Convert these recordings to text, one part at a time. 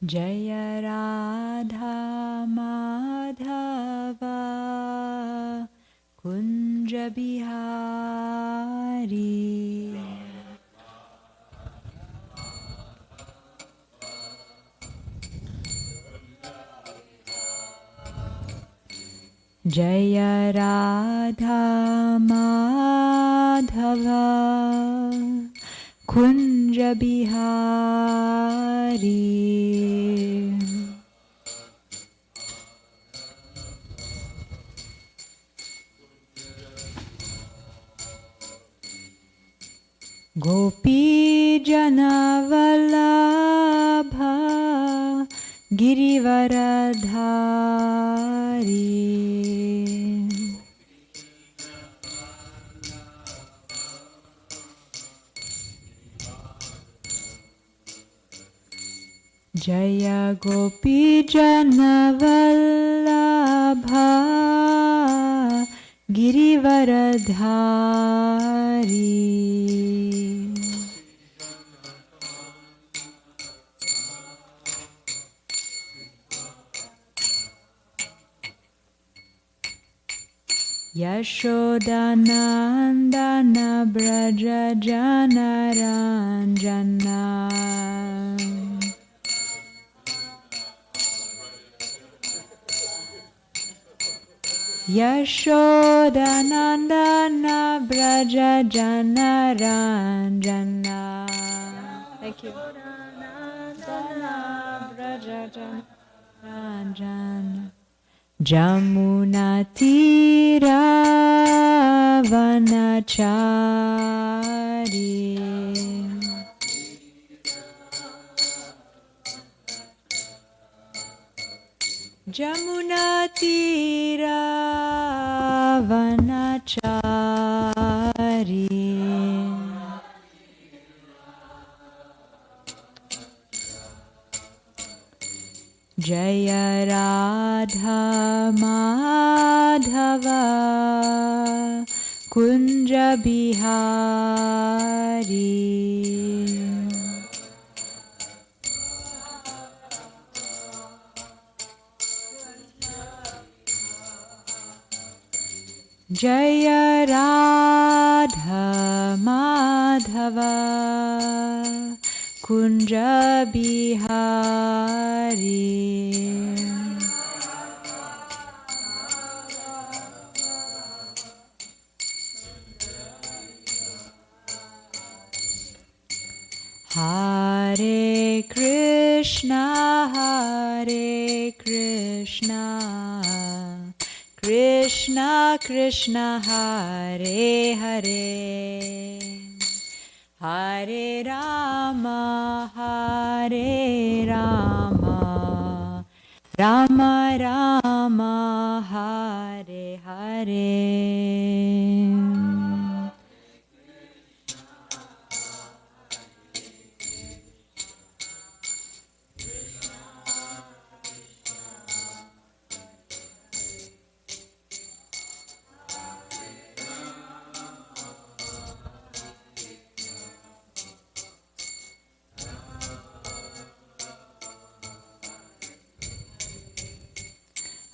Jaya Radha Madhava Kunja Bihari Jaya Radha Madhava Kunja Bihari Gopi Janavalabha Girivaradhari Jaya Gopi Janavalabha Girivaradhari Yashodanandana Braja Janaranjana Yashodanandana Braja Janaranjana. Thank you. Yashodanandana Braja Janaranjana Jamuna Tira Vanachari Jamuna Tira Vanachari Jaya Radha Madhava Kunja Bihari Jaya Radha Madhava Kunja Bihari Hare Krishna Krishna Krishna Hare Hare Hare Rama Rama Rama Hare Hare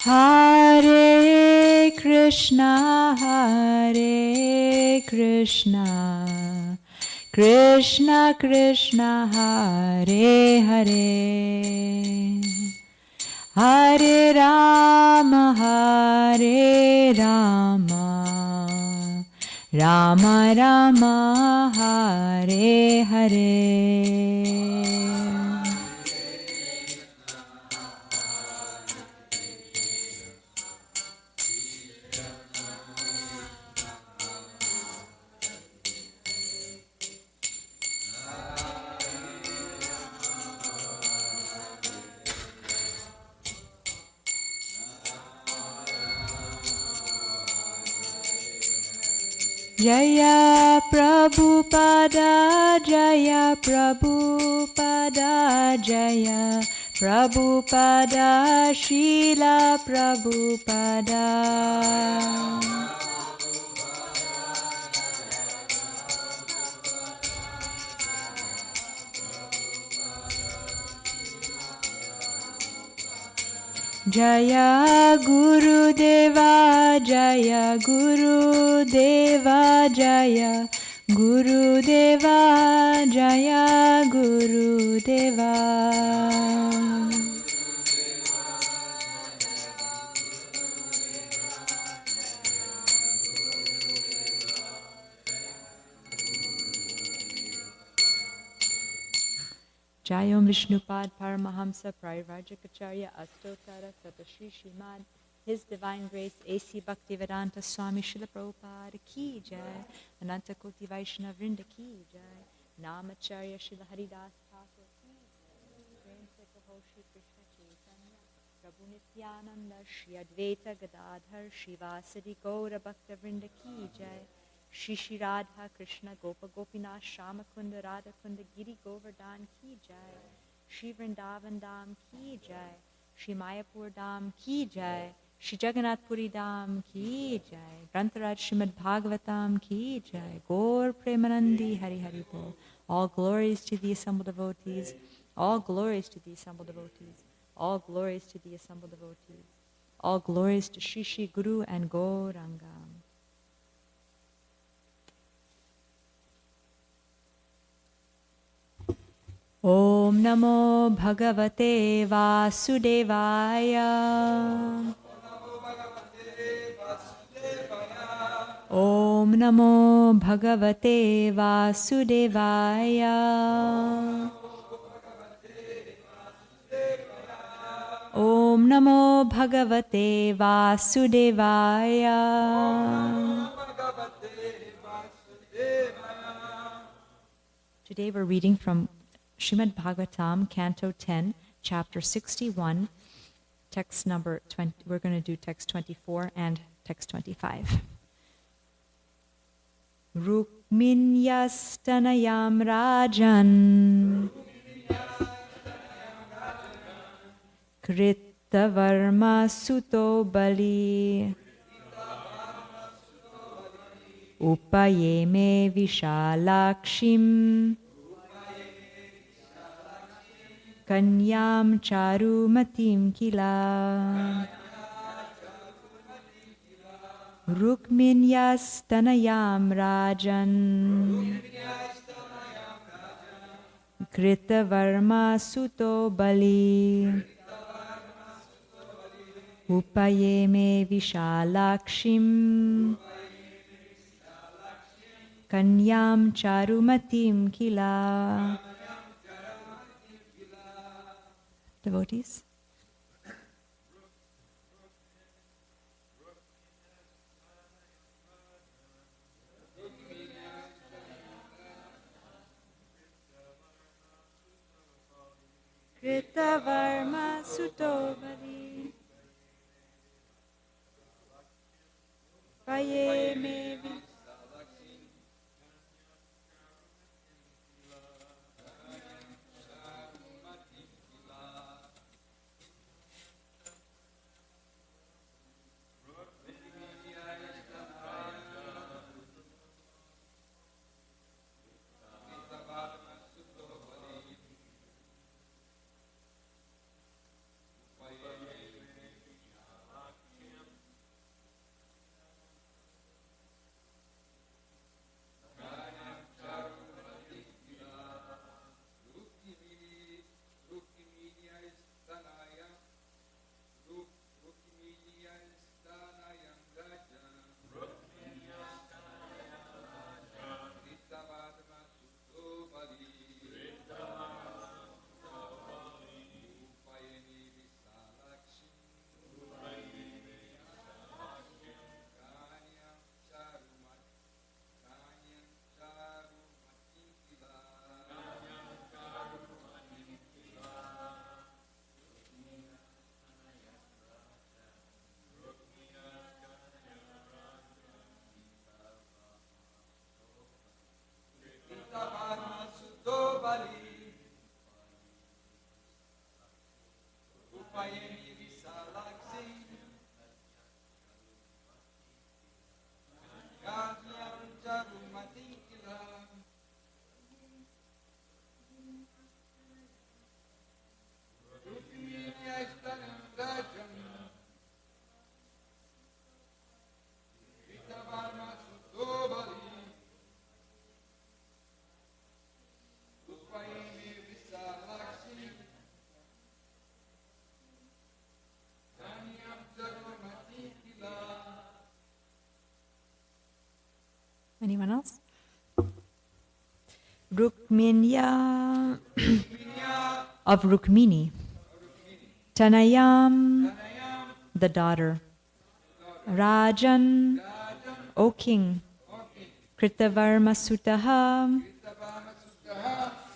Hare Krishna Krishna Krishna Hare Hare Hare Rama Rama Rama Hare Hare Jaya Prabhupada Jaya Prabhupada Jaya Prabhupada Srila Prabhupada Jaya Guru Deva, Jaya Guru Deva, Jaya Guru Deva, Jaya Guru Deva. Jayom Vishnupad Paramahamsa Prairajikacharya Astotara Satashri Shrimad His Divine Grace A.C. Bhaktivedanta Swami Srila Prabhupada Ki Jai Ananta Koti Vaishnava Vrinda Ki Jai Namacharya Srila Haridas Thakur Ki Jai Prem Se Kaho Shri Krishna Chaitanya Prabhu Nityananda Shri Advaita Gadadhar Shivasadi Gaura Bhakta Vrinda Ki Jai Shri Shri Radha Krishna Gopa Gopinath Shama Kunda Radha Kunda Giri Govardhan Ki Jai Shri Vrindavan Dham Ki Jai Shri Mayapur Dham Ki Jai Shri Jagannath Puri Dham Ki Jai Grantaraj Srimad Bhagavatam Ki Jai Gaur Premanandi Hari Hari Bol. All glories to the assembled devotees. All glories to the assembled devotees. All glories to the assembled devotees. All glories to Shri Shri Guru and Gauranga. Om Namo Bhagavate Vasudevaya. Om Namo Bhagavate Vasudevaya. Om Namo Bhagavate Vasudevaya. Today we're reading from Srimad Bhagavatam, Canto 10, Chapter 61, text number 20. We're going to do text 24 and text 25. Rukminyastanayam Rajan Kritavarma Suto Bali Upayeme Vishalakshim Kanyam Charumatim Kila Rukminyastanayam Rajan Kritavarma Suto Bali Upayeme Vishalakshim Kanyam Charumatim Kila. Devotees? Kritavarma Suto Bali Upayeme Anyone else? Rukminya of Rukmini. Tanayam, the daughter. Rajan, O king. Kritavarma Sutaha,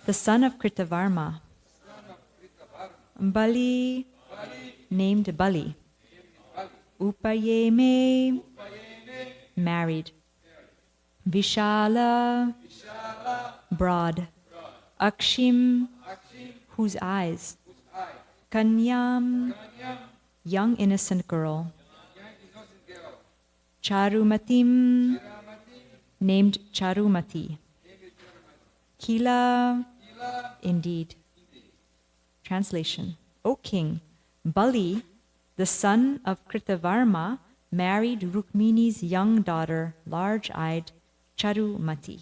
the son of Kritavarma. Bali, named Bali. Upayeme, married. Vishala, broad. Akshim, whose eyes. Kanyam, young innocent girl. Charumatim, named Charumati. Kila, indeed. Translation. O king, Bali, the son of Kritavarma, married Rukmini's young daughter, large-eyed Charumati.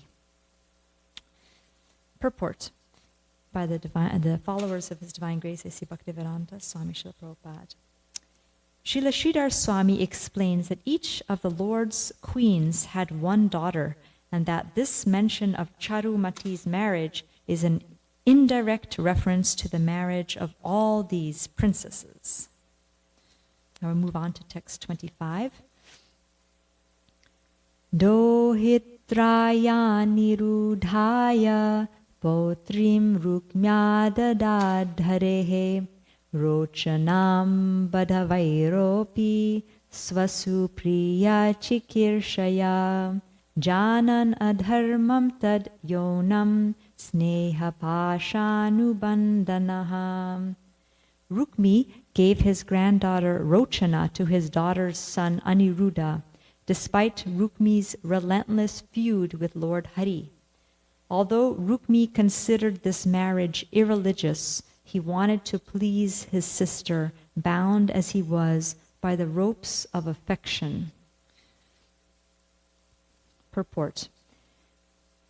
Purport by the followers of His Divine Grace, A.C. Bhaktivedanta Swami Srila Prabhupada. Srila Sridhar Swami explains that each of the Lord's queens had one daughter, and that this mention of Charumati's marriage is an indirect reference to the marriage of all these princesses. Now we'll move on to text 25. Dohitraya nirudhaya potrim rukmyadadadharehe Rochanam badhavairopi swasupriya chikirshaya janan adharmam tad yonam sneha pashanubandanaha. Rukmi gave his granddaughter Rochana to his daughter's son Aniruddha, despite Rukmi's relentless feud with Lord Hari. Although Rukmi considered this marriage irreligious, he wanted to please his sister, bound as he was by the ropes of affection. Purport.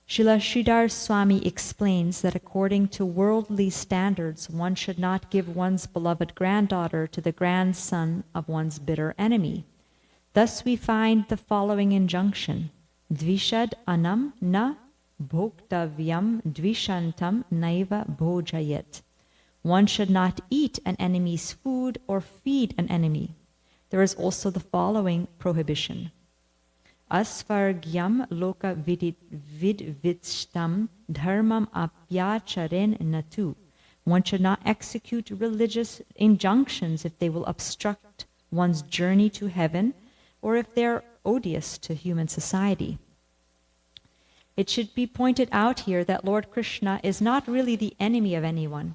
Srila Sridhar Swami explains that according to worldly standards, one should not give one's beloved granddaughter to the grandson of one's bitter enemy. Thus we find the following injunction: Dvishad anam na bhoktavyam dvishantam naiva bhojayet. One should not eat an enemy's food or feed an enemy. There is also the following prohibition: Asvargyam loka vidvitstam dharmam apyacharen natu. One should not execute religious injunctions if they will obstruct one's journey to heaven or if they are odious to human society. It should be pointed out here that Lord Krishna is not really the enemy of anyone.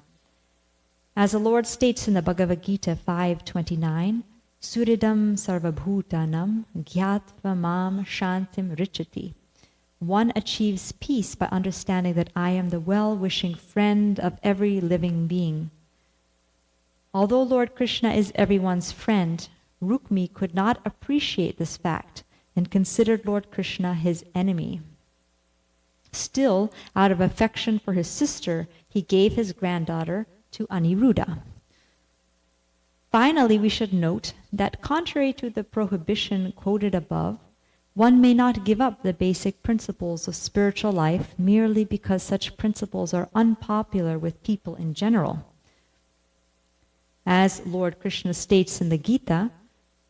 As the Lord states in the Bhagavad Gita 5:29, Suridam sarvabhutanam gyatva mam shantim richati. One achieves peace by understanding that I am the well-wishing friend of every living being. Although Lord Krishna is everyone's friend, Rukmi could not appreciate this fact and considered Lord Krishna his enemy. Still, out of affection for his sister, he gave his granddaughter to Aniruddha. Finally, we should note that contrary to the prohibition quoted above, one may not give up the basic principles of spiritual life merely because such principles are unpopular with people in general. As Lord Krishna states in the Gita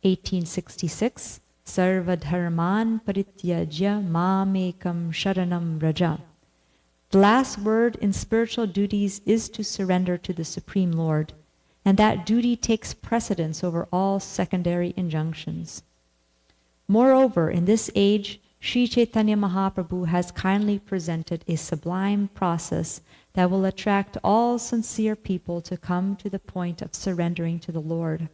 1866, Sarva dharman parityajya mamekam sharanam raja. The last word in spiritual duties is to surrender to the Supreme Lord, and that duty takes precedence over all secondary injunctions. Moreover, in this age, Sri Chaitanya Mahaprabhu has kindly presented a sublime process that will attract all sincere people to come to the point of surrendering to the Lord.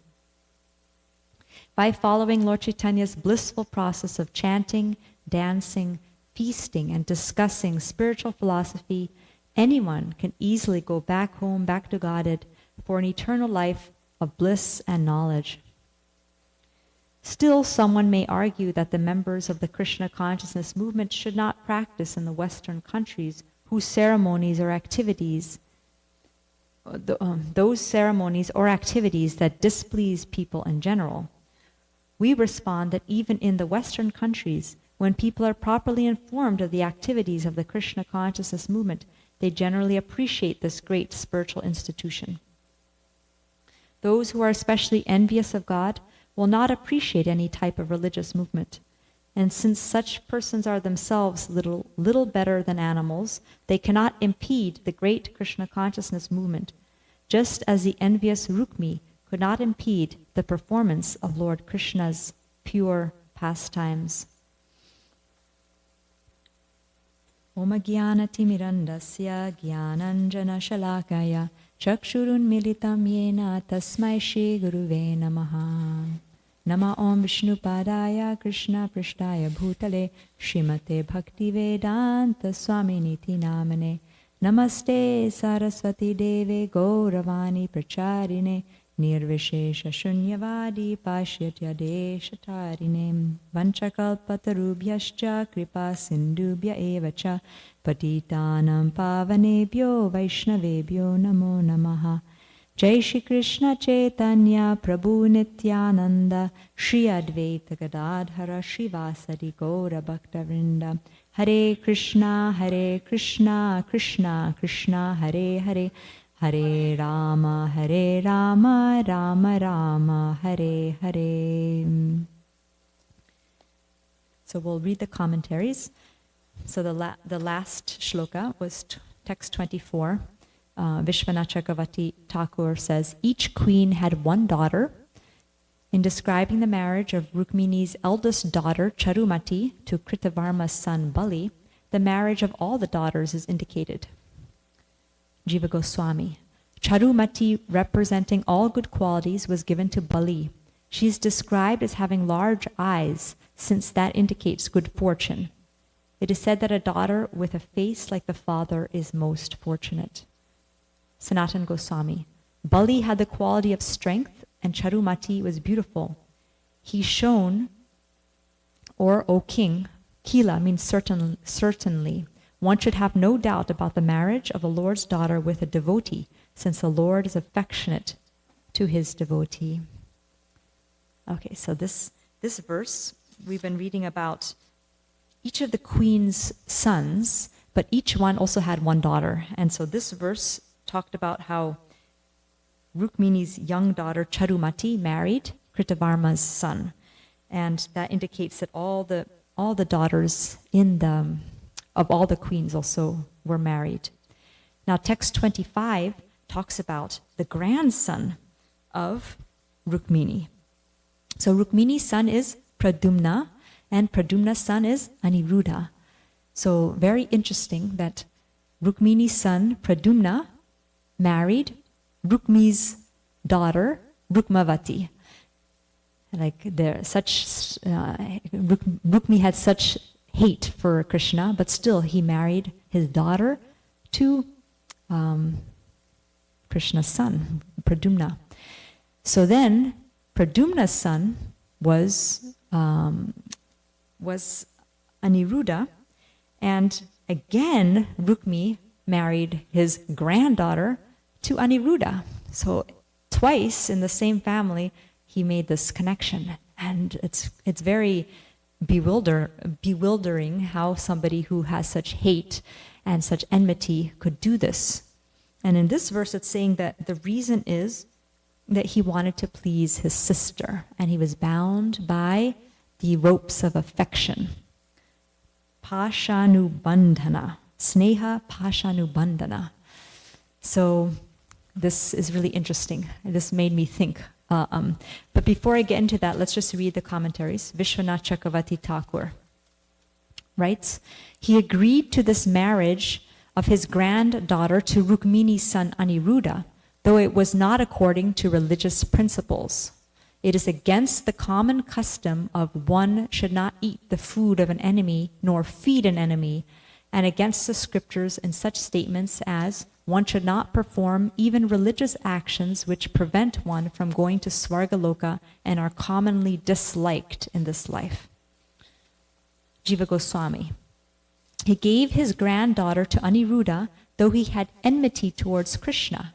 By following Lord Chaitanya's blissful process of chanting, dancing, feasting, and discussing spiritual philosophy, anyone can easily go back home, back to Godhead, for an eternal life of bliss and knowledge. Still, someone may argue that the members of the Krishna consciousness movement should not practice in the Western countries whose ceremonies or activities, those ceremonies or activities that displease people in general. We respond that even in the Western countries, When people are properly informed of the activities of the Krishna consciousness movement, they generally appreciate this great spiritual institution. Those who are especially envious of God will not appreciate any type of religious movement. And since such persons are themselves little better than animals, they cannot impede the great Krishna consciousness movement, just as the envious Rukmi could not impede the performance of Lord Krishna's pure pastimes. Om Jnanatimirandasya Jnananjana Shalakaya Chakshurun Militam Yena Tasmai Shri Guruve Namaha. Nama Om Vishnupadaya Krishna Prishtaya Bhutale Srimate Bhaktivedanta Swaminiti Namane Namaste Saraswati Deve Gauravani Pracharine Nirvishesha Shunyavadi Pashyatya Deshatarine Vanchakalpatarubhyascha Kripa Sindubhya Evacha Patitanam Pavanebhyo Vaishnavebhyo Namo Namaha. Jai Shri Krishna Chaitanya Prabhu Nityananda Shri Advaita Gadadhara Srivasadi Gaura Bhaktavrinda. Hare Krishna Krishna Krishna Hare Hare Hare Rama Rama Rama Hare Hare. So we'll read the commentaries. So the last shloka was text 24. Vishwanath Chakravarti Thakur says, each queen had one daughter. In describing the marriage of Rukmini's eldest daughter, Charumati, to Kritavarma's son, Bali, the marriage of all the daughters is indicated. Jiva Goswami. Charumati, representing all good qualities, was given to Bali. She is described as having large eyes, since that indicates good fortune. It is said that a daughter with a face like the father is most fortunate. Sanatan Goswami. Bali had the quality of strength, and Charumati was beautiful. He shone, or O king, Kila means certainly. One should have no doubt about the marriage of the Lord's daughter with a devotee, since the Lord is affectionate to his devotee. Okay, so this verse, we've been reading about each of the queen's sons, but each one also had one daughter. And so this verse talked about how Rukmini's young daughter Charumati married Kritavarma's son. And that indicates that all the daughters of all the queens also were married. Now text 25 talks about the grandson of Rukmini. So Rukmini's son is Pradyumna, and Pradyumna's son is Aniruddha. So very interesting that Rukmini's son Pradyumna married Rukmi's daughter Rukmavati. Rukmi had such hate for Krishna, but still he married his daughter to Krishna's son, Pradyumna. So then Pradyumna's son was Aniruddha, and again Rukmi married his granddaughter to Aniruddha. So twice in the same family he made this connection, and it's very bewildering how somebody who has such hate and such enmity could do this. And in this verse it's saying that the reason is that he wanted to please his sister, and he was bound by the ropes of affection. Pashanubandhana. Sneha Pashanubandhana. So this is really interesting. This made me think. But before I get into that, let's just read the commentaries. Vishwanath Chakravarti Thakur writes, he agreed to this marriage of his granddaughter to Rukmini's son Aniruddha, though it was not according to religious principles. It is against the common custom of one should not eat the food of an enemy nor feed an enemy, and against the scriptures in such statements as one should not perform even religious actions which prevent one from going to Svargaloka and are commonly disliked in this life. Jiva Goswami. He gave his granddaughter to Aniruddha, though he had enmity towards Krishna.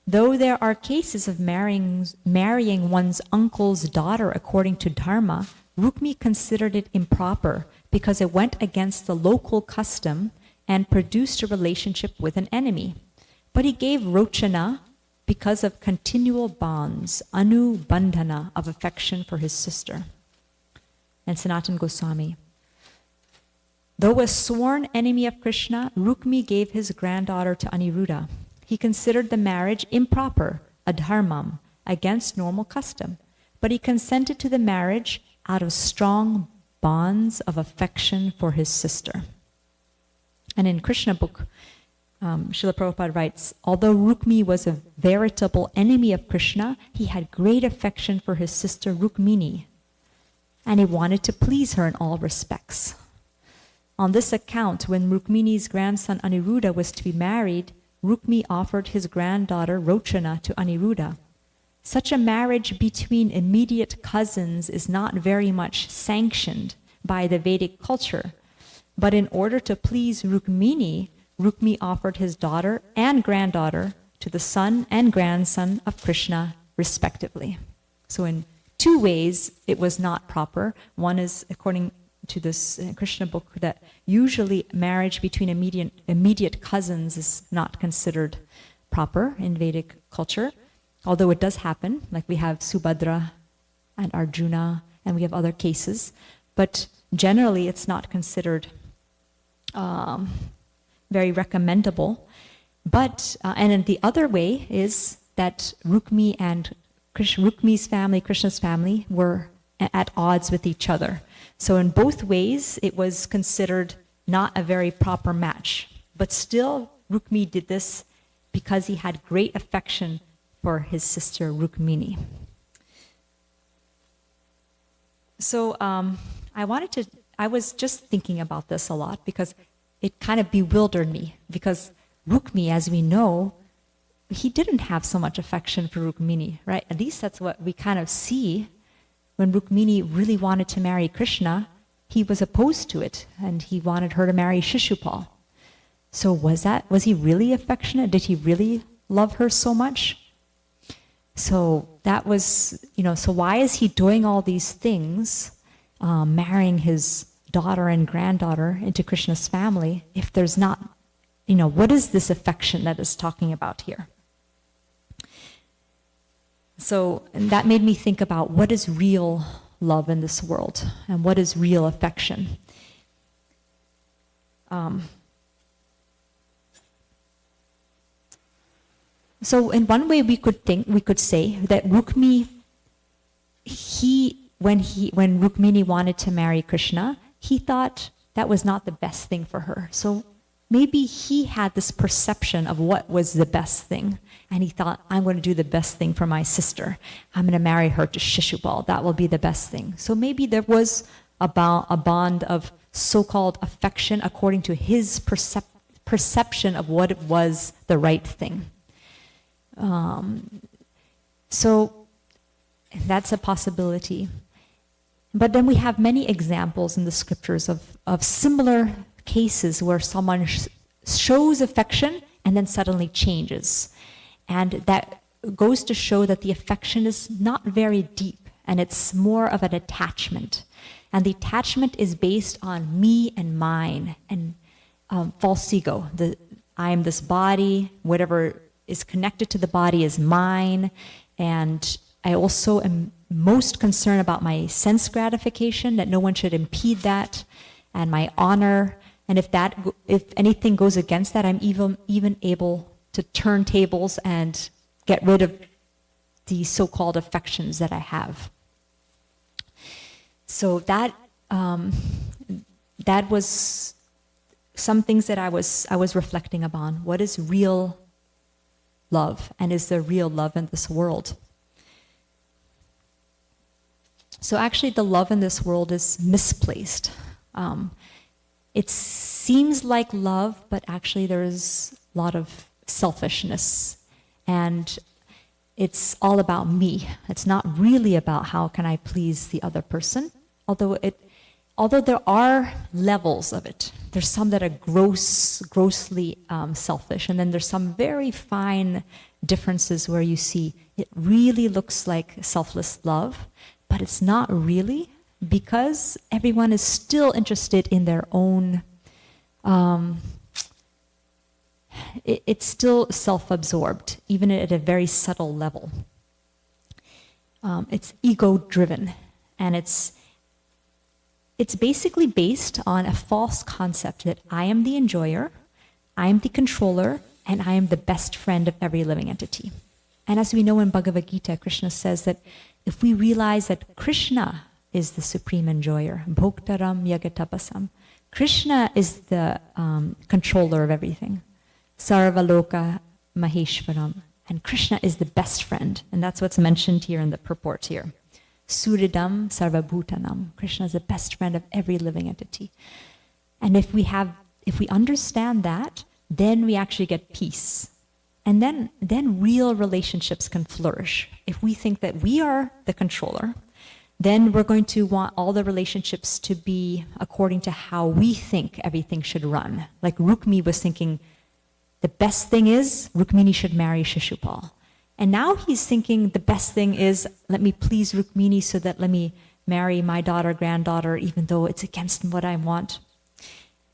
Though there are cases of marrying one's uncle's daughter according to dharma, Rukmi considered it improper because it went against the local custom and produced a relationship with an enemy. But he gave Rochana because of continual bonds, bandhana, of affection for his sister. And Sanatana Goswami. Though a sworn enemy of Krishna, Rukmi gave his granddaughter to Aniruddha. He considered the marriage improper, adharmam, against normal custom. But he consented to the marriage out of strong bonds of affection for his sister. And in Krishna book, Srila Prabhupada writes, although Rukmi was a veritable enemy of Krishna, he had great affection for his sister Rukmini, and he wanted to please her in all respects. On this account, when Rukmini's grandson Aniruddha was to be married, Rukmi offered his granddaughter Rochana to Aniruddha. Such a marriage between immediate cousins is not very much sanctioned by the Vedic culture. But in order to please Rukmini, Rukmi offered his daughter and granddaughter to the son and grandson of Krishna, respectively. So in two ways, it was not proper. One is, according to this Krishna book, that usually marriage between immediate cousins is not considered proper in Vedic culture. Although it does happen, like we have Subhadra and Arjuna, and we have other cases, but generally it's not considered very recommendable. But and then the other way is that Rukmi and Rukmi's family, Krishna's family, were at odds with each other. So in both ways, it was considered not a very proper match. But still, Rukmi did this because he had great affection for his sister Rukmini. So I was just thinking about this a lot because it kind of bewildered me. Because Rukmi, as we know, he didn't have so much affection for Rukmini, right? At least that's what we kind of see. When Rukmini really wanted to marry Krishna, he was opposed to it, and he wanted her to marry Shishupal. So was he really affectionate? Did he really love her so much? So that was, so why is he doing all these things, marrying his daughter and granddaughter into Krishna's family, if there's not, what is this affection that is talking about here? So and that made me think about what is real love in this world and what is real affection. So in one way we could say that Rukmi, when Rukmini wanted to marry Krishna, he thought that was not the best thing for her. So maybe he had this perception of what was the best thing. And he thought, I'm going to do the best thing for my sister. I'm going to marry her to Shishupal. That will be the best thing. So maybe there was a bond of so-called affection according to his perception of what was the right thing. So that's a possibility. But then we have many examples in the scriptures of similar cases where someone shows affection and then suddenly changes. And that goes to show that the affection is not very deep, and it's more of an attachment. And the attachment is based on me and mine, and false ego. I am this body, whatever is connected to the body is mine, and I also am most concerned about my sense gratification, that no one should impede that, and my honor. And if anything goes against that, I'm even able to turn tables and get rid of the so-called affections that I have. So that was some things that I was reflecting upon. What is real love, and is there real love in this world? So actually, the love in this world is misplaced. It seems like love, but actually there is a lot of selfishness, and it's all about me. It's not really about how can I please the other person, although there are levels of it. There's some that are grossly selfish, and then there's some very fine differences where you see it really looks like selfless love, but it's not really. because everyone is still interested in their own, it's still self-absorbed, even at a very subtle level. It's ego-driven, and it's basically based on a false concept that I am the enjoyer, I am the controller, and I am the best friend of every living entity. And as we know in Bhagavad Gita, Krishna says that if we realize that Krishna is the supreme enjoyer, Bhoktaram Yagatapasam, Krishna is the controller of everything, Sarvaloka Maheshwaram, and Krishna is the best friend, and that's what's mentioned here in the purport here. Suridam Sarvabhutanam, Krishna is the best friend of every living entity. And if we understand that, then we actually get peace. And then real relationships can flourish. If we think that we are the controller, then we're going to want all the relationships to be according to how we think everything should run. Like Rukmi was thinking, the best thing is Rukmini should marry Shishupal. And now he's thinking the best thing is, let me please Rukmini so that let me marry my daughter, granddaughter, even though it's against what I want.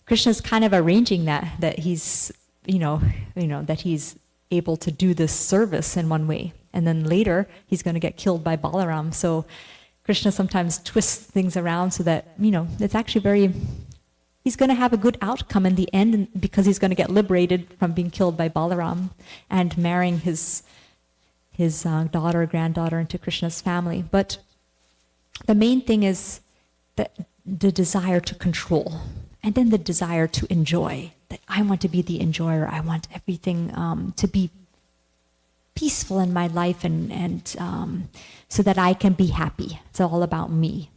Krishna's kind of arranging that he's, that he's able to do this service in one way. And then later, he's going to get killed by Balaram. So Krishna sometimes twists things around so that, it's actually he's going to have a good outcome in the end because he's going to get liberated from being killed by Balaram and marrying his daughter or granddaughter into Krishna's family. But the main thing is the desire to control, and then the desire to enjoy. That I want to be the enjoyer. I want everything to be peaceful in my life, and so that I can be happy. It's all about me.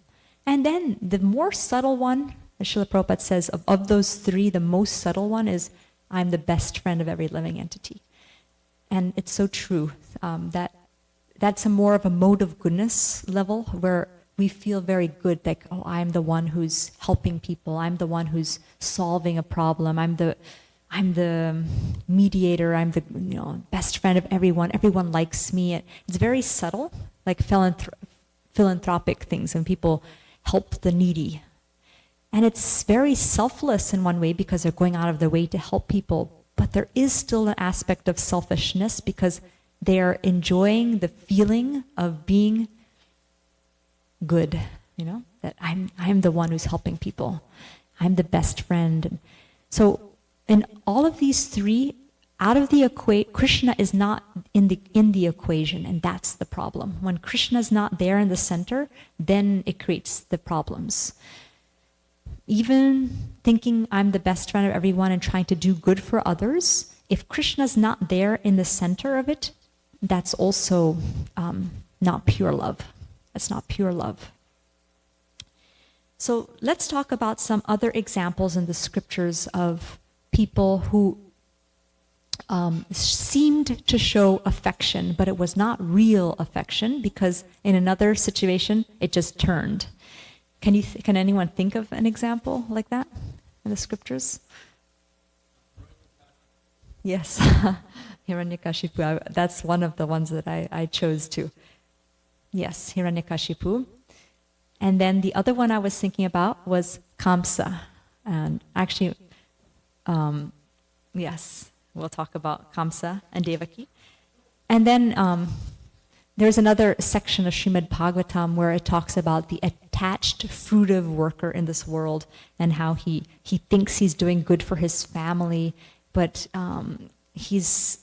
And then the more subtle one, as Srila Prabhupada says, of those three, the most subtle one is, I'm the best friend of every living entity. And it's so true that's a more of a mode of goodness level where we feel very good, like, oh, I'm the one who's helping people. I'm the one who's solving a problem. I'm the mediator. I'm the best friend of everyone. Everyone likes me. It's very subtle, like philanthropic things, when people help the needy. And it's very selfless in one way because they're going out of their way to help people. But there is still an aspect of selfishness because they're enjoying the feeling of being good, that I'm the one who's helping people. I'm the best friend. So in all of these three, out of the equation, Krishna is not in the equation, and that's the problem. When Krishna is not there in the center, then it creates the problems. Even thinking I'm the best friend of everyone and trying to do good for others, if Krishna's not there in the center of it, that's also not pure love. That's not pure love. So let's talk about some other examples in the scriptures of people who seemed to show affection, but it was not real affection because in another situation, it just turned. Can anyone think of an example like that in the scriptures? Yes, Hiranyakashipu. That's one of the ones that I chose to. Yes, Hiranyakashipu. And then the other one I was thinking about was Kamsa. And actually, yes, we'll talk about Kamsa and Devaki. And then there's another section of Srimad Bhagavatam where it talks about the attached fruitive worker in this world and how he thinks he's doing good for his family, but he's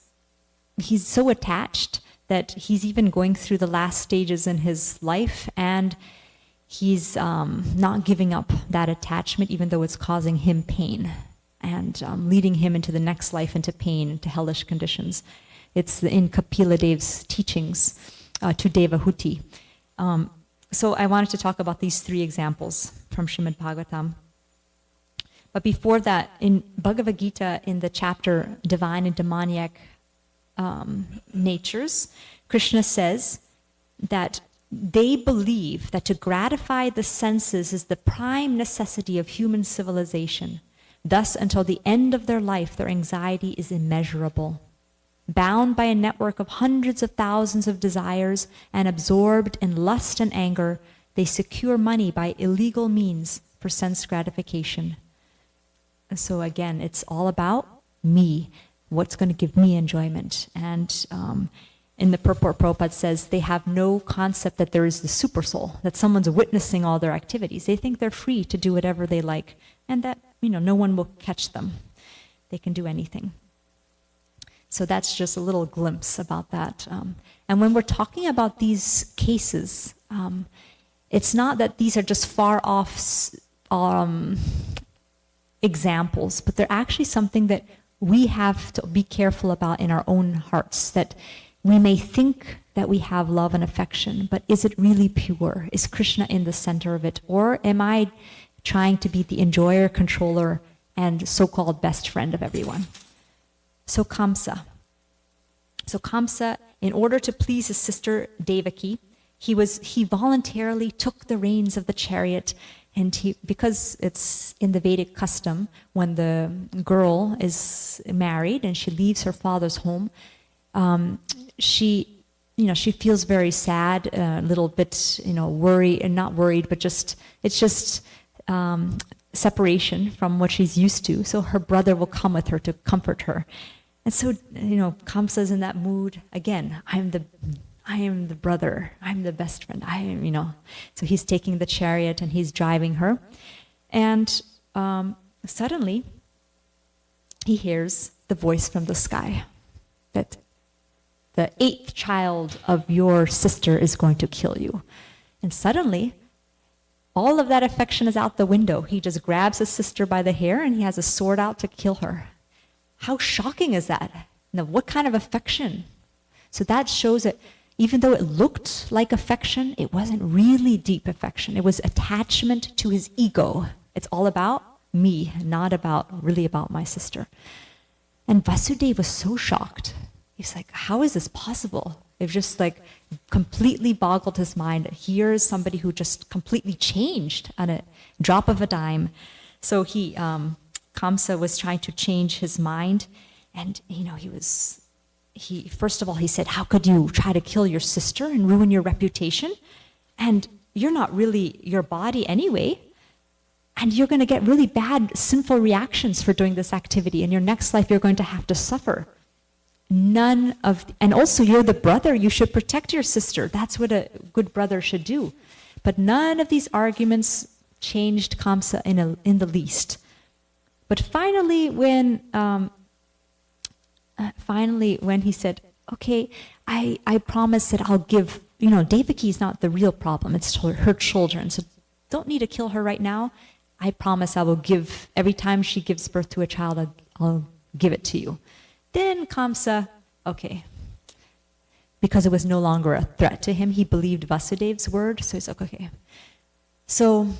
so attached that he's even going through the last stages in his life, and he's not giving up that attachment even though it's causing him pain and leading him into the next life into pain, into hellish conditions. It's in Kapila Dev's teachings to Devahuti. So I wanted to talk about these three examples from Srimad Bhagavatam. But before that, in Bhagavad Gita, in the chapter Divine and Demoniac Natures, Krishna says that they believe that to gratify the senses is the prime necessity of human civilization. Thus, until the end of their life, their anxiety is immeasurable. Bound by a network of hundreds of thousands of desires and absorbed in lust and anger, They secure money by illegal means for sense gratification. And so again, it's all about me, what's going to give me enjoyment. And in the purport, Prabhupada says they have no concept that there is the super soul, that someone's witnessing all their activities. They think they're free to do whatever they like, and that, no one will catch them. They can do anything. So that's just a little glimpse about that. And when we're talking about these cases, it's not that these are just far off examples, but they're actually something that we have to be careful about in our own hearts, that we may think that we have love and affection, but is it really pure? Is Krishna in the center of it? Or am I trying to be the enjoyer, controller, and so-called best friend of everyone? So Kamsa, in order to please his sister Devaki, he voluntarily took the reins of the chariot, and because it's in the Vedic custom, when the girl is married and she leaves her father's home, she feels very sad, a little bit, worried, and not worried, but it's just separation from what she's used to. So her brother will come with her to comfort her. And so, Kamsa's in that mood. Again, I am the brother. I'm the best friend. So he's taking the chariot and he's driving her. And suddenly, he hears the voice from the sky that the 8th child of your sister is going to kill you. And suddenly, all of that affection is out the window. He just grabs his sister by the hair and he has a sword out to kill her. How shocking is that? Now, what kind of affection? So that shows that even though it looked like affection, it wasn't really deep affection. It was attachment to his ego. It's all about me, not really about my sister. And Vasudeva was so shocked. He's like, how is this possible? It just completely boggled his mind. Here is somebody who just completely changed on a drop of a dime. So Kamsa was trying to change his mind, and first of all he said, how could you try to kill your sister and ruin your reputation? And you're not really your body anyway, and you're going to get really bad sinful reactions for doing this activity. In your next life you're going to have to suffer. And also you're the brother, you should protect your sister. That's what a good brother should do. But none of these arguments changed Kamsa in the least. But finally, when he said, okay, I promise that I'll give, Devaki is not the real problem, it's her children, so don't need to kill her right now. I promise I will give, every time she gives birth to a child, I'll give it to you. Then Kamsa, okay, because it was no longer a threat to him, he believed Vasudev's word, so he's like, okay. So,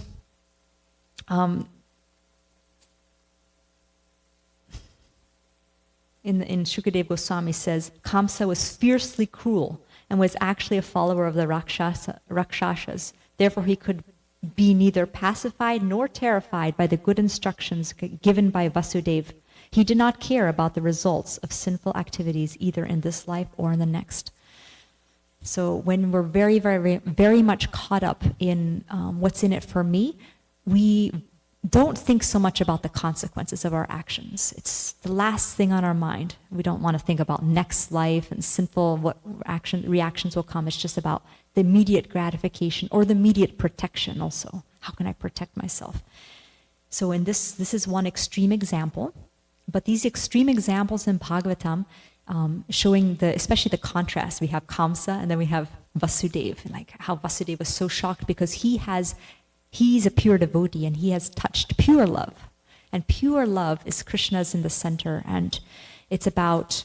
in Shukadev Goswami says, Kamsa was fiercely cruel and was actually a follower of the Rakshasas. Therefore, he could be neither pacified nor terrified by the good instructions given by Vasudeva. He did not care about the results of sinful activities either in this life or in the next. So when we're very, very, very much caught up in what's in it for me, we don't think so much about the consequences of our actions. It's the last thing on our mind. We don't want to think about next life and sinful reactions will come. It's just about the immediate gratification or the immediate protection also. How can I protect myself? So in this is one extreme example, but these extreme examples in Bhagavatam showing especially the contrast. We have Kamsa and then we have Vasudeva, like how Vasudeva was so shocked because he's a pure devotee and he has touched pure love. And pure love is Krishna's in the center, and it's about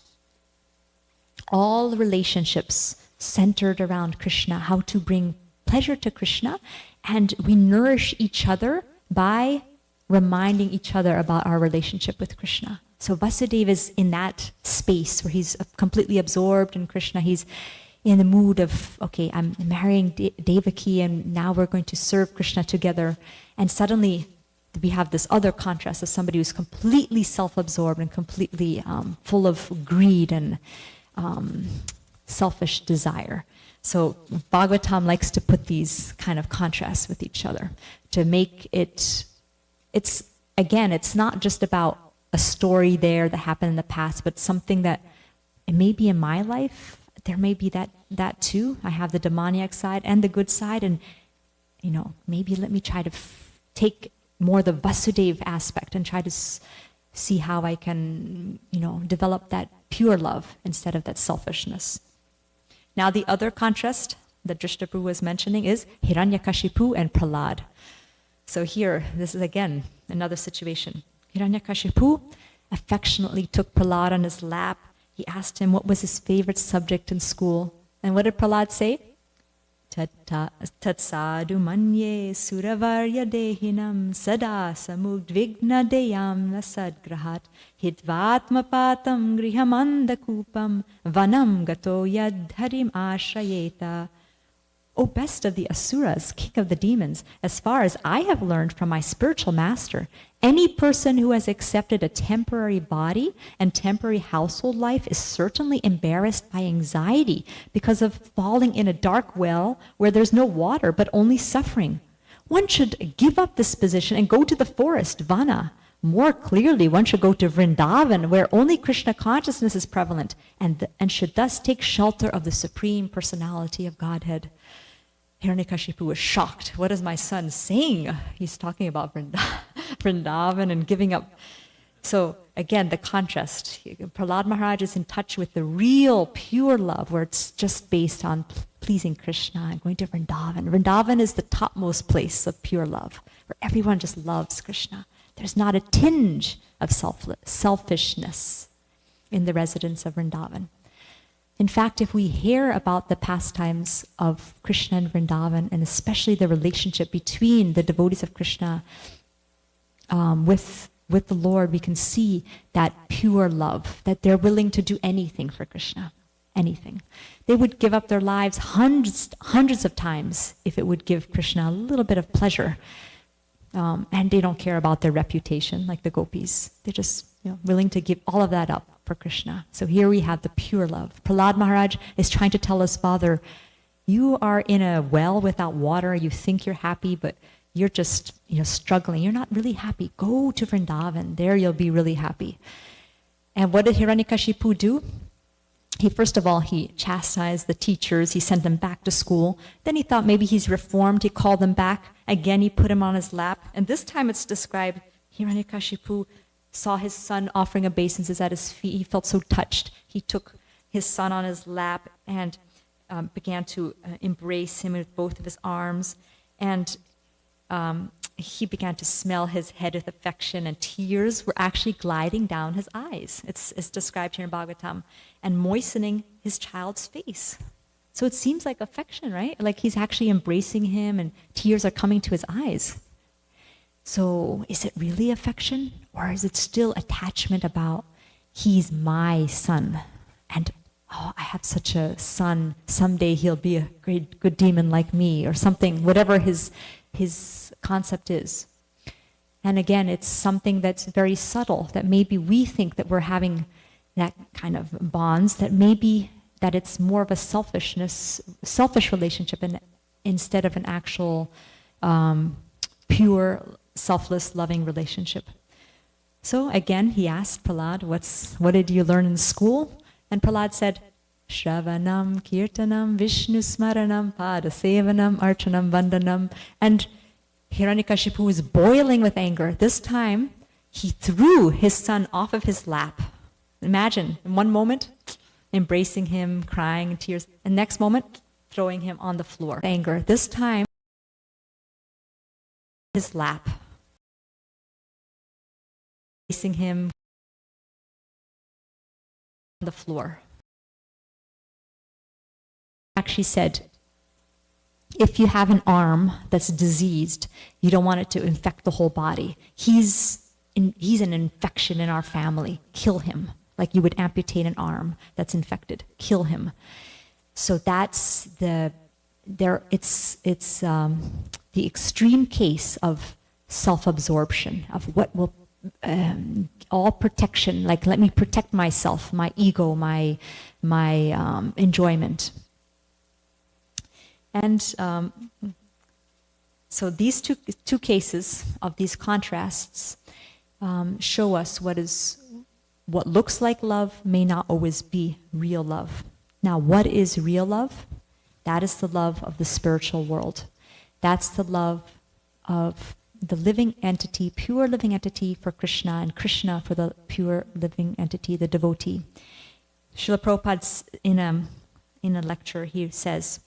all relationships centered around Krishna, how to bring pleasure to Krishna, and we nourish each other by reminding each other about our relationship with Krishna. So Vasudeva is in that space where he's completely absorbed in Krishna. He's in the mood of, okay, I'm marrying Devaki and now we're going to serve Krishna together. And suddenly we have this other contrast of somebody who's completely self-absorbed and completely full of greed and selfish desire. So Bhagavatam likes to put these kind of contrasts with each other to make it, it's not just about a story there that happened in the past, but something that it may be in my life. There may be that too. I have the demoniac side and the good side, and maybe let me try to take more the Vasudeva aspect and try to see how I can, develop that pure love instead of that selfishness. Now the other contrast that Drishtaprabhu was mentioning is Hiranyakashipu and Prahlad. So here, this is again another situation. Hiranyakashipu affectionately took Prahlad on his lap. He asked him what was his favorite subject in school. And what did Prahlad say? Tatsadu manye suravarya dehinam sada samudvigna deyam nasadgrahat hitvatmapatam grihamandakupam vanam gato yadharim ashrayeta. O best of the asuras, king of the demons, as far as I have learned from my spiritual master, any person who has accepted a temporary body and temporary household life is certainly embarrassed by anxiety because of falling in a dark well where there's no water but only suffering. One should give up this position and go to the forest, Vana. More clearly, one should go to Vrindavan, where only Krishna consciousness is prevalent, and should thus take shelter of the Supreme Personality of Godhead. Hiranyakashipu was shocked. What is my son saying? He's talking about Vrindavan and giving up. So again, the contrast. Prahlad Maharaj is in touch with the real, pure love, where it's just based on pleasing Krishna and going to Vrindavan. Vrindavan is the topmost place of pure love, where everyone just loves Krishna. There's not a tinge of selfishness in the residents of Vrindavan. In fact, if we hear about the pastimes of Krishna and Vrindavan, and especially the relationship between the devotees of Krishna with the Lord, we can see that pure love, that they're willing to do anything for Krishna, anything. They would give up their lives hundreds of times if it would give Krishna a little bit of pleasure. And they don't care about their reputation like the gopis. They're just willing to give all of that up for Krishna. So here we have the pure love. Prahlad Maharaj is trying to tell his father, you are in a well without water, you think you're happy, but you're just struggling. You're not really happy. Go to Vrindavan. There you'll be really happy. And what did Hiranyakashipu do? First of all, he chastised the teachers. He sent them back to school. Then he thought maybe he's reformed. He called them back. Again, he put him on his lap. And this time it's described, Hiranyakashipu saw his son offering obeisances at his feet. He felt so touched. He took his son on his lap and began to embrace him with both of his arms. And he began to smell his head with affection, and tears were actually gliding down his eyes. It's described here in Bhagavatam, and moistening his child's face. So it seems like affection, right? Like he's actually embracing him and tears are coming to his eyes. So is it really affection, or is it still attachment about he's my son, and I have such a son, someday he'll be a great good demon like me, or something, whatever his concept is. And again, it's something that's very subtle, that maybe we think that we're having that kind of bonds, that maybe that it's more of a selfish relationship instead of an actual pure, selfless, loving relationship. So again, he asked Prahlad, what did you learn in school? And Prahlad said, Shravanam, Kirtanam, Vishnu Smaranam, Padasevanam, Archanam, Vandanam. And Hiranyakashipu was boiling with anger. This time, he threw his son off of his lap. Imagine, in one moment, embracing him, crying, tears. And next moment, throwing him on the floor. Anger. This time, his lap. Embracing him on the floor. Actually said, if you have an arm that's diseased, you don't want it to infect the whole body. He's an infection in our family. Kill him. Like you would amputate an arm that's infected. Kill him. So that's the extreme case of self-absorption, of what will all protection, like let me protect myself, my ego, my enjoyment. And so these two cases of these contrasts show us what looks like love may not always be real love. Now, what is real love? That is the love of the spiritual world. That's the love of the living entity, pure living entity for Krishna, and Krishna for the pure living entity, the devotee. Srila Prabhupada, in a lecture, he says,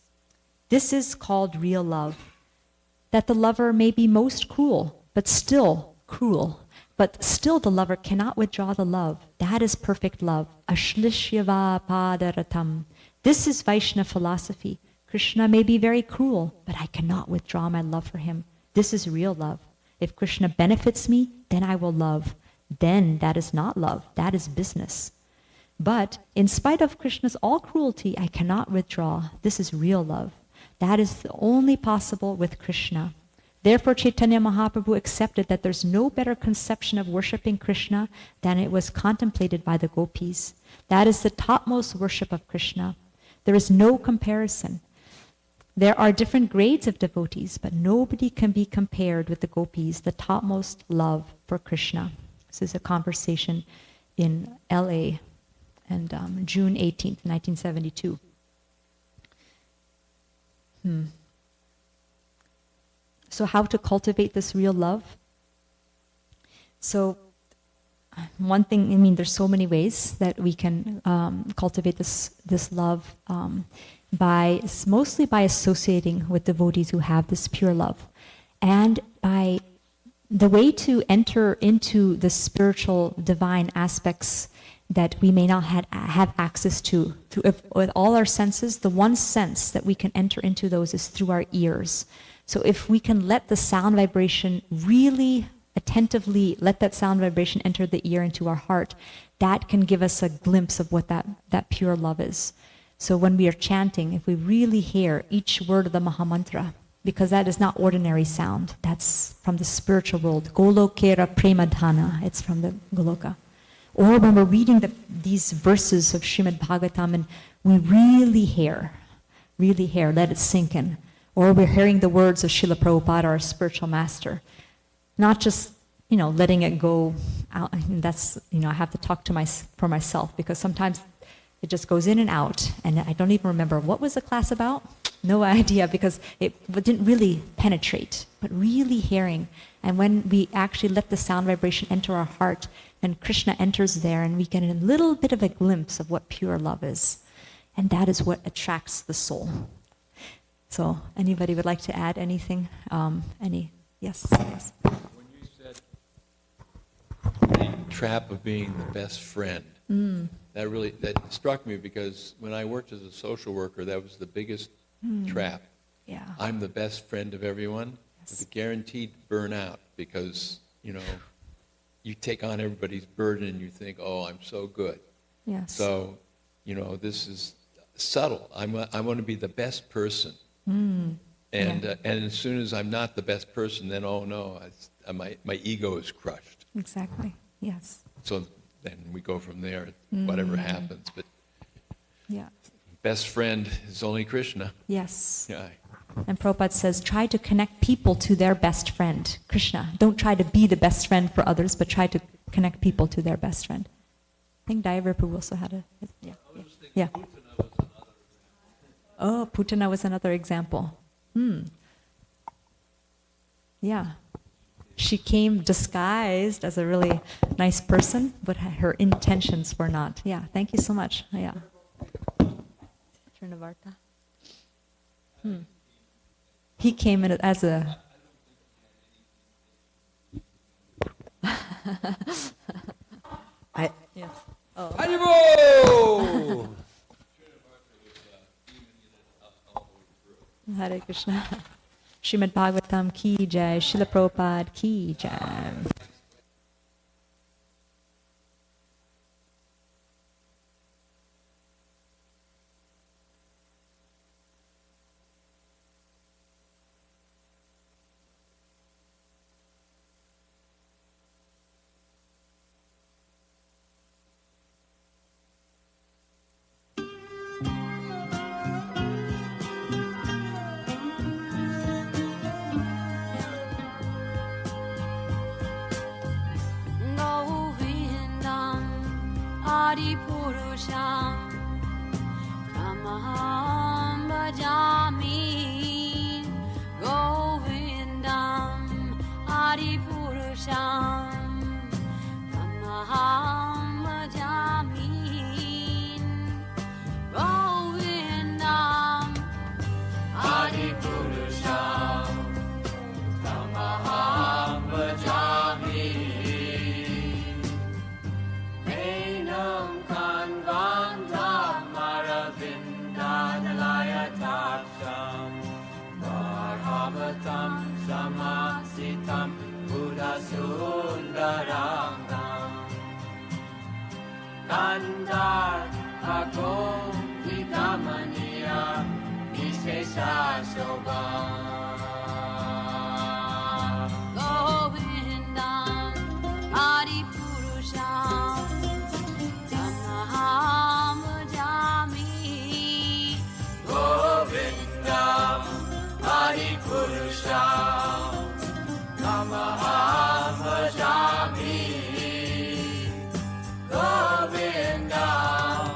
this is called real love, that the lover may be most cruel, but still cruel. But still the lover cannot withdraw the love. That is perfect love. Ashlishyava padaratam. This is Vaishnava philosophy. Krishna may be very cruel, but I cannot withdraw my love for him. This is real love. If Krishna benefits me, then I will love. Then that is not love. That is business. But in spite of Krishna's all cruelty, I cannot withdraw. This is real love. That is only possible with Krishna. Therefore, Chaitanya Mahaprabhu accepted that there's no better conception of worshipping Krishna than it was contemplated by the gopis. That is the topmost worship of Krishna. There is no comparison. There are different grades of devotees, but nobody can be compared with the gopis, the topmost love for Krishna. This is a conversation in LA and June 18th, 1972. So how to cultivate this real love? So one thing, I mean, there's so many ways that we can cultivate this love, mostly by associating with devotees who have this pure love. And by the way to enter into the spiritual divine aspects that we may not have access to with all our senses, the one sense that we can enter into those is through our ears. So if we can let the sound vibration really attentively, let that sound vibration enter the ear into our heart, that can give us a glimpse of what that pure love is. So when we are chanting, if we really hear each word of the Mahamantra, because that is not ordinary sound, that's from the spiritual world. Golokera Premadhana, it's from the Goloka. Or when we're reading these verses of Srimad Bhagavatam and we really hear, let it sink in. Or we're hearing the words of Srila Prabhupada, our spiritual master. Not just, letting it go out. And that's, I have to talk for myself, because sometimes it just goes in and out. And I don't even remember what was the class about. No idea, because it didn't really penetrate. But really hearing. And when we actually let the sound vibration enter our heart, and Krishna enters there, and we get a little bit of a glimpse of what pure love is. And that is what attracts the soul. So, anybody would like to add anything? Yes. When you said the trap of being the best friend, that struck me, because when I worked as a social worker, that was the biggest trap. Yeah. I'm the best friend of everyone. Yes. It's a guaranteed burnout, because you take on everybody's burden and you think, oh, I'm so good. Yes. So, this is subtle. I want to be the best person. And as soon as I'm not the best person, then oh no, my ego is crushed. Exactly. Yes. So then we go from there. Whatever happens, but yeah, best friend is only Krishna. Yes. Yeah. And Prabhupada says, try to connect people to their best friend, Krishna. Don't try to be the best friend for others, but try to connect people to their best friend. I think Dayavripu also had yeah. Oh, Putana was another example. Yeah. She came disguised as a really nice person, but her intentions were not. Yeah, thank you so much. Yeah. Trinavarta. He came in as a... yes. Oh. Haribol! Hare Krishna. Srimad Bhagavatam ki jai, Srila Prabhupada ki jai. Adipurusham Tamaham Bhajami Govindam Adipurusham Tamaham Bhajami Govindam Adipurusham Tamaham Bhajami Enam Kanvandam Aravindanalayataksham Varhavatam Samasitam Buddhasundarangam Kandar Agom Vikamaniya Vishesha Shobham Govindam Adipurusham Tamaham Bhajami Govindam Adipurusham Tamaham Bhajami Govindam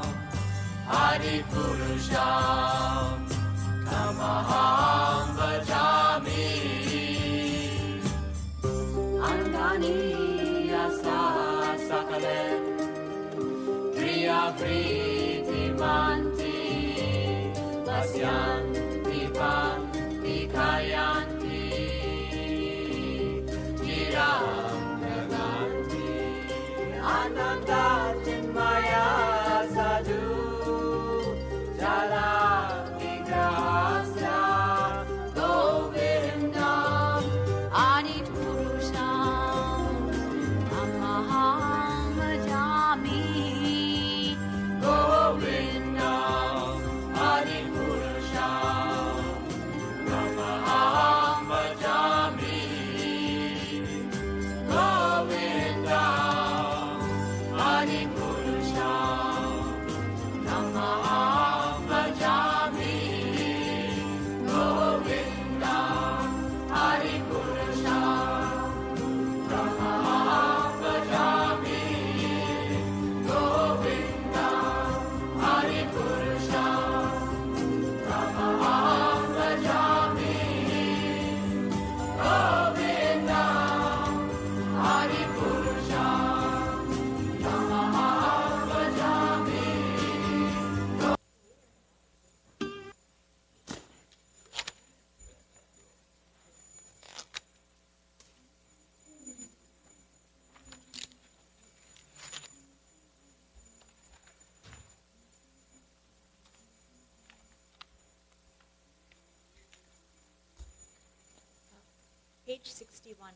Adipurusham Tamaham Bhajami Angani Yasa Sakalen Priya Priti Manti Vasyanti Panti Kayanti Jiram Naganti Ananda Chinmaya Sadhu Jala Vigrahasya Govindam Adipurusham Tamaham Bhajami Govindam Adipurusham Tamaham Bhajami Govindam Adipurusham Tamaham Bhajami Govindam Adipurusham Tamaham Bhajami Govindam Adipurusham Tamaham Bhajami Govindam Adipurusham Tamaham Bhajami Page 61.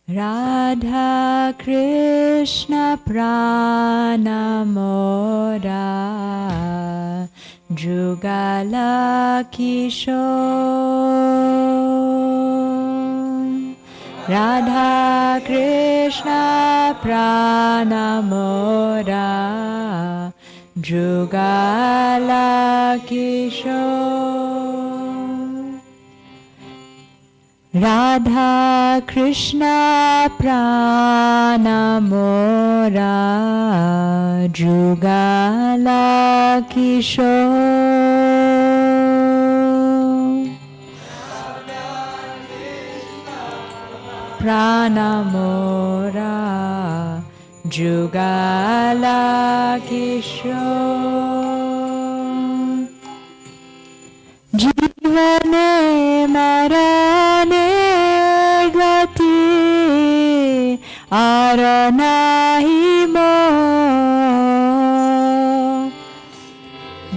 Radha Krishna Pranamora Jugala Kishore Radha Krishna Pranamora Jugala Kishore Radha Krishna Pranamora Jugala Kishore Pranamora Jugala Kishore Jivane marane gati aranahi mo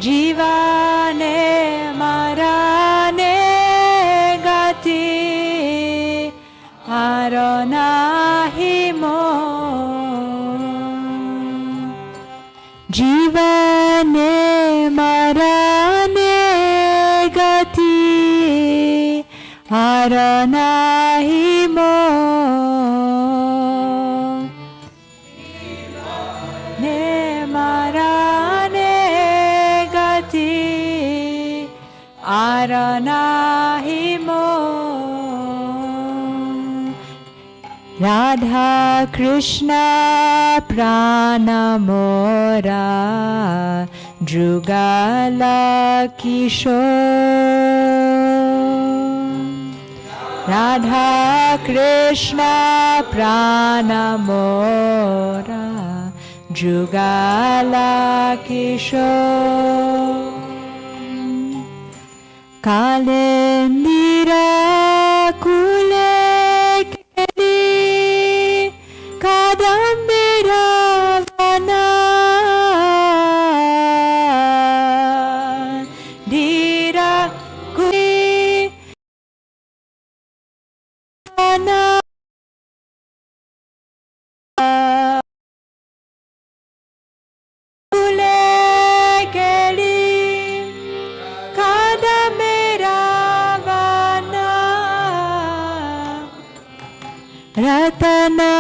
Jivane marane gati নাহি নে মারানে গতি আর নাহি রাধা কৃষ্ণ প্রাণ মোরা যুগল কিশোর রাধা কৃষ্ণ প্রাণ মোরা যুগল কিশোর কালেন্দিরা কুলে কাদম্বিরা বনা ধীরা কুলে বনা কুলে কেলি কাদম্বিরা বনা রতনা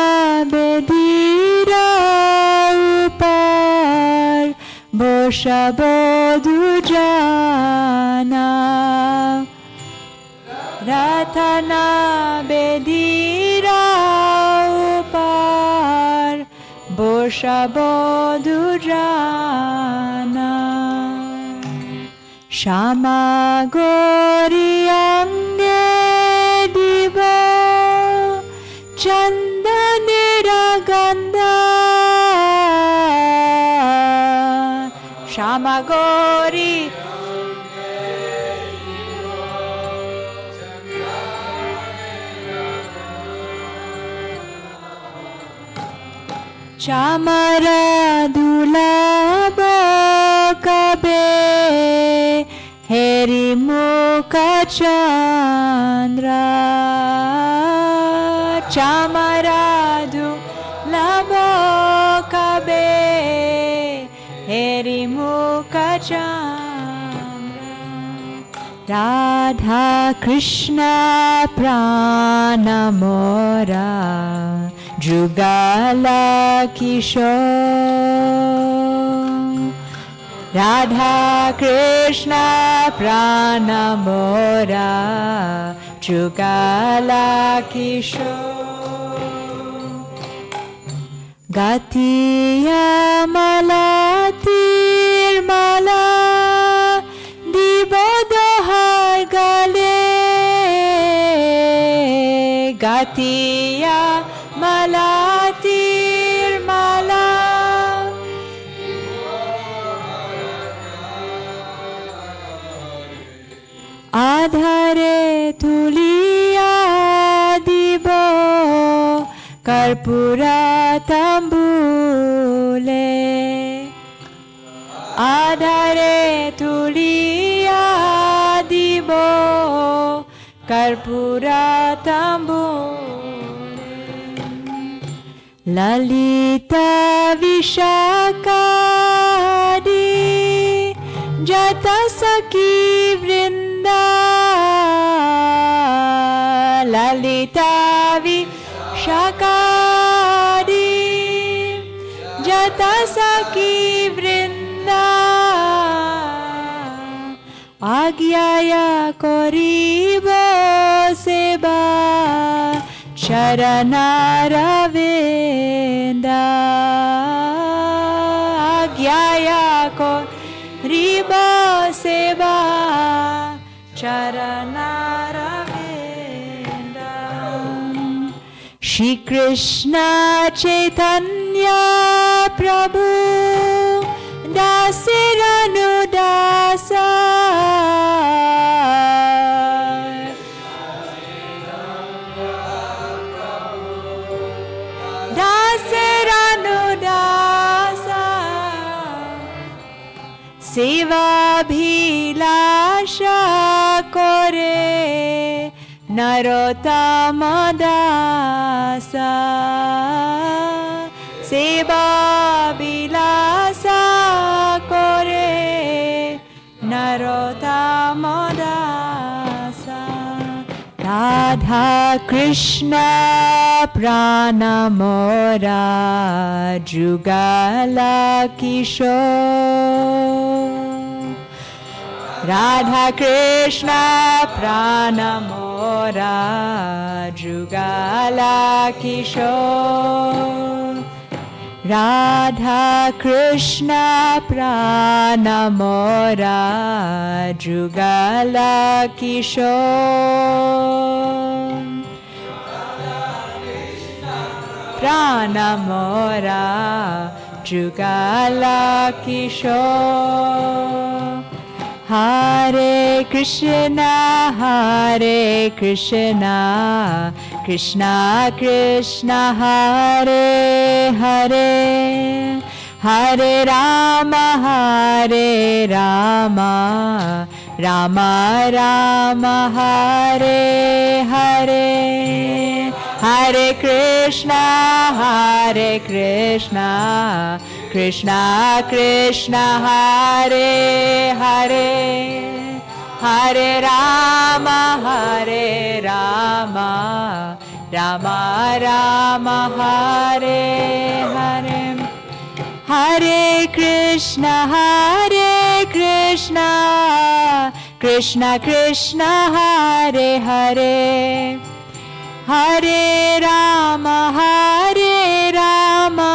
বেদিরা উপর বসব দুজানা রতনা বেদিরা উপর বসব দুজানা শ্যামা গৌরী অঙ্গে দিব চন্দনের গন্ধ শ্যামা গৌরী চামরা দুলাব কবে হেরি মুখ চন্দ্র চামরা দুলাব কবে হেরি মুখ চন্দ্র রাধা কৃষ্ণ প্রাণ মোরা যুগল কিশোর রাধা কৃষ্ণ প্রাণ মোরা যুগল কিশোর গাতিয়া মালা তীর মালা দিব দোহার গালে গাতিয়া মালা তীর মালা আধারে তুলিয়া দিব কর্পূরা তাম্বুলে আধারে তুলিয়া দিব কর্পূরা তাম্বুলে ললিতা বিশাখাদি যত সখী বৃন্দা ললিতা বিশাখাদি যত সখী বৃন্দা আজ্ঞায়া করিব সেবা চরণারবিন্দা আজ্ঞায়া করিব সেবা চরণারবিন্দা শ্রী কৃষ্ণ চৈতন্য প্রভু দাসেরানুদাস দাসেরানুদাস সেবাভিলাষা করে নরোত্তম দাস সেবাবিলাসা করে নরোত্তম Das Radha Krishna Pranamora Jugala Kishore. Radha Krishna Pranamora Jugala Kishore. Radha Krishna Pranamora Jugala Kishore. Pranamora Jugala Kishore. Hare Krishna, Hare Krishna, Krishna Krishna, Hare Hare, Hare Rama, Hare Rama, Rama Rama, Hare Hare, Hare Krishna, Hare Krishna, Krishna Krishna, Hare Hare, Hare Rama, Hare Rama, Rama Rama, Hare Hare, Hare Krishna, Hare Krishna, Krishna Krishna, Hare Hare, Hare Rama, Hare Rama,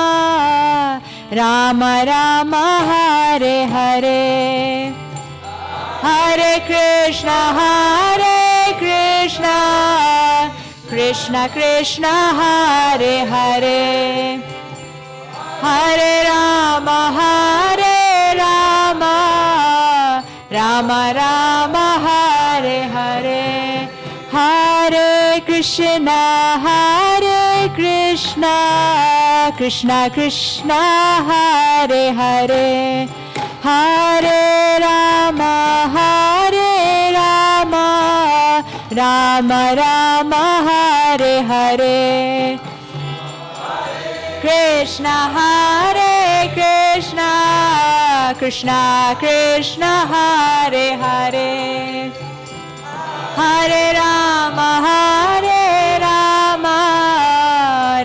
Rama Rama, Hare Hare, Hare Krishna, Hare Krishna, Krishna Krishna, Hare Hare, Hare Rama, Hare Rama, Rama Rama, Hare Hare, Hare Krishna, Hare Krishna, Krishna Krishna, Hare Hare, Hare Rama, Hare Rama, Rama Rama, Hare Hare, Krishna, Hare Krishna, Krishna Krishna, Hare Hare, Hare Rama, Hare Rama,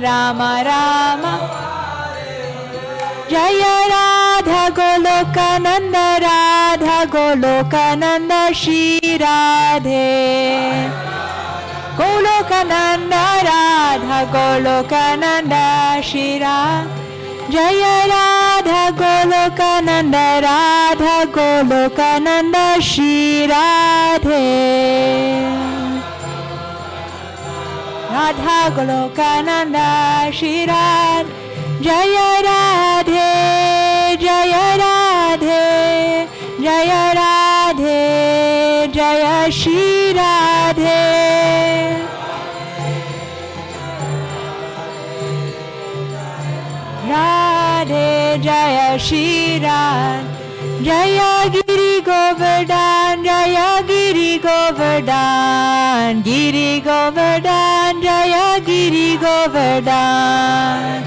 Rama Rama. Jaya Radha Golokananda, Radha Golokananda, Shri Radhe. Golokananda, Radha Golokananda, Shri Radhe. Jaya Radha Golokananda, Radha Golokananda, Shri Radhe. Radha Golokananda, Shri Radhe. Jaya Radhe, Jaya Radhe, Jaya Radhe, Jaya Shri Radhe. Radhe, Jaya Shri Radhe. Jaya Giri Govardhan, Jaya Giri Govardhan, Giri Govardhan, Jaya Giri Govardhan,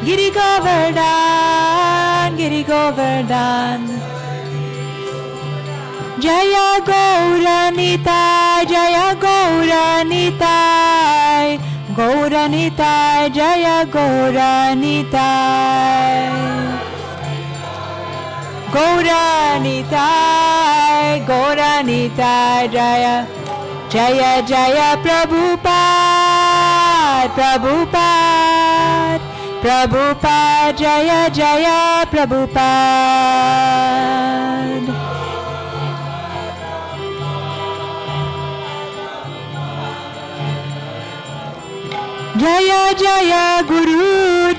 Giri Govardhan, Giri Govardhan. Jaya Gauranitai, Jaya Gauranitai, Gauranitai, Jaya Gauranitai, Gauranitai, Gauranitai, Jaya, Jaya Jaya Prabhupada, Prabhupada, Prabhupada, Jaya Jaya Prabhupada. Jaya Jaya Gurudev,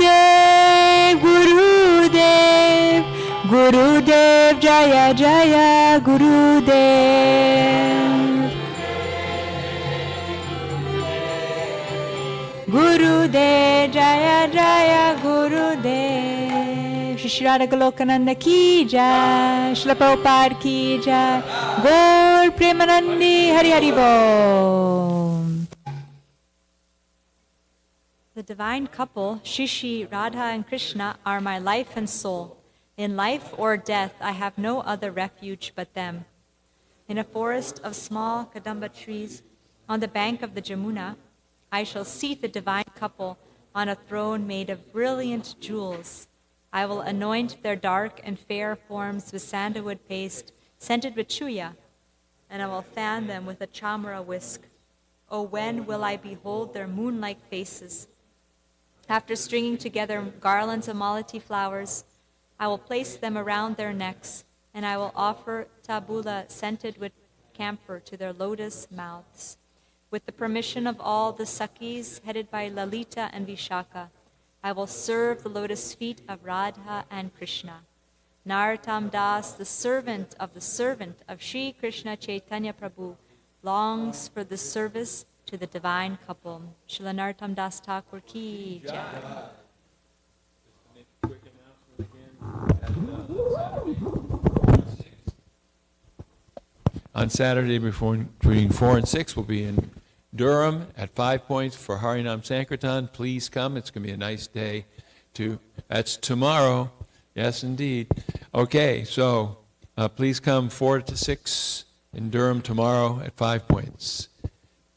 Gurudev, Gurudev, Jaya Jaya Gurudev, Gurudev, Jaya Jaya Gurudev. Shri Radha Golokananda ki jai, Srila Prabhupada ki jai, Gaur Premanandi, Hari Hari Bol. The divine couple, Shri Radha and Krishna, are my life and soul. In life or death, I have no other refuge but them. In a forest of small kadamba trees on the bank of the Jamuna, I shall seat the divine couple on a throne made of brilliant jewels. I will anoint their dark and fair forms with sandalwood paste scented with chuya, and I will fan them with a chamra whisk. Oh, when will I behold their moon-like faces? After stringing together garlands of malati flowers, I will place them around their necks, and I will offer tabula scented with camphor to their lotus mouths. With the permission of all the Sakis, headed by Lalita and Vishaka, I will serve the lotus feet of Radha and Krishna. Narottam Das, the servant of Sri Krishna Chaitanya Prabhu, longs for the service to the divine couple. Srila Narottam Das Thakur ki jai. On Saturday between 4 and 6, we'll be in Durham at 5 points for Harinam Sankirtan. Please come. It's going to be a nice day. That's tomorrow. Yes, indeed. Okay, so please come 4 to 6 in Durham tomorrow at 5 points.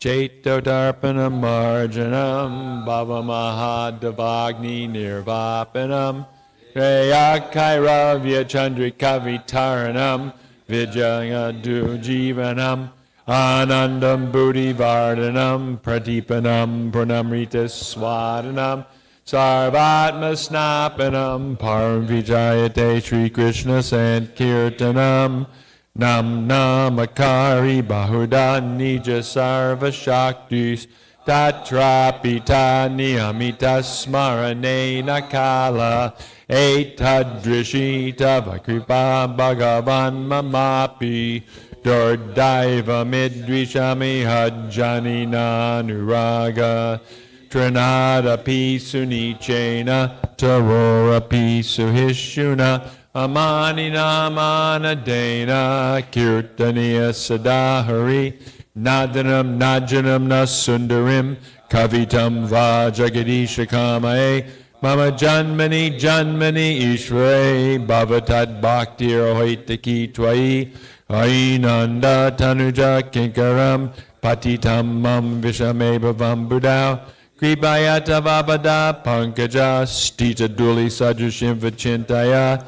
Chaito Darpanam Marjanam Bhava Mahadavagni Nirvapanam Reyakairavya Chandrikavitaranam Vijayadu Jivanam Anandam Buddhi Vardhanam Pratipanam Pranamrita Swadanam Sarvatma Snapanam Param Vijayate Sri Krishna Sankirtanam Nam Namakari Bahuda Nija Sarva Shaktis Tatrapita Niyamita Smarane Nakala Etadrishita Vakripa Bhagavan Mamapi Dordaiva Midvishami Hajjani Nanuraga Trinada Pisunichena Tarora Pisuhishuna Amani Namana Dena Kirtaniya Sadahari Nadanam Najanam Nasundarim Kavitam Vajagadisha Kamae Mama Janmani Janmani Ishvare Bhavatad Bhakti Rohitaki Twai Ainanda Tanuja Kinkaram Patitam Mam Vishamebhavam Budao Kribayata Vabada Pankaja Stita Duli Sajushim Vachintaya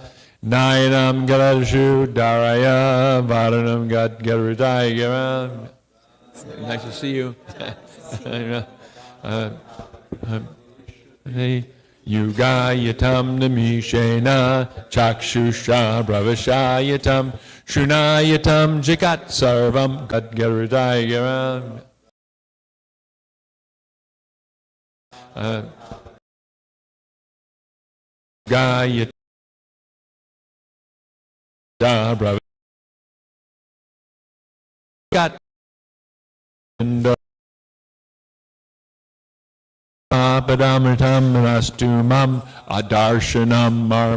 Nayanam Galashu Daraya Varanam Gat Garudaya. Nice to see you. Yugayatam Namishena Chakshusha Bravashayatam Shunayatam Jagat Sarvam Gat Garudaya. Gayat Brava Gat Padamritam Rastumam Adarshanam Mar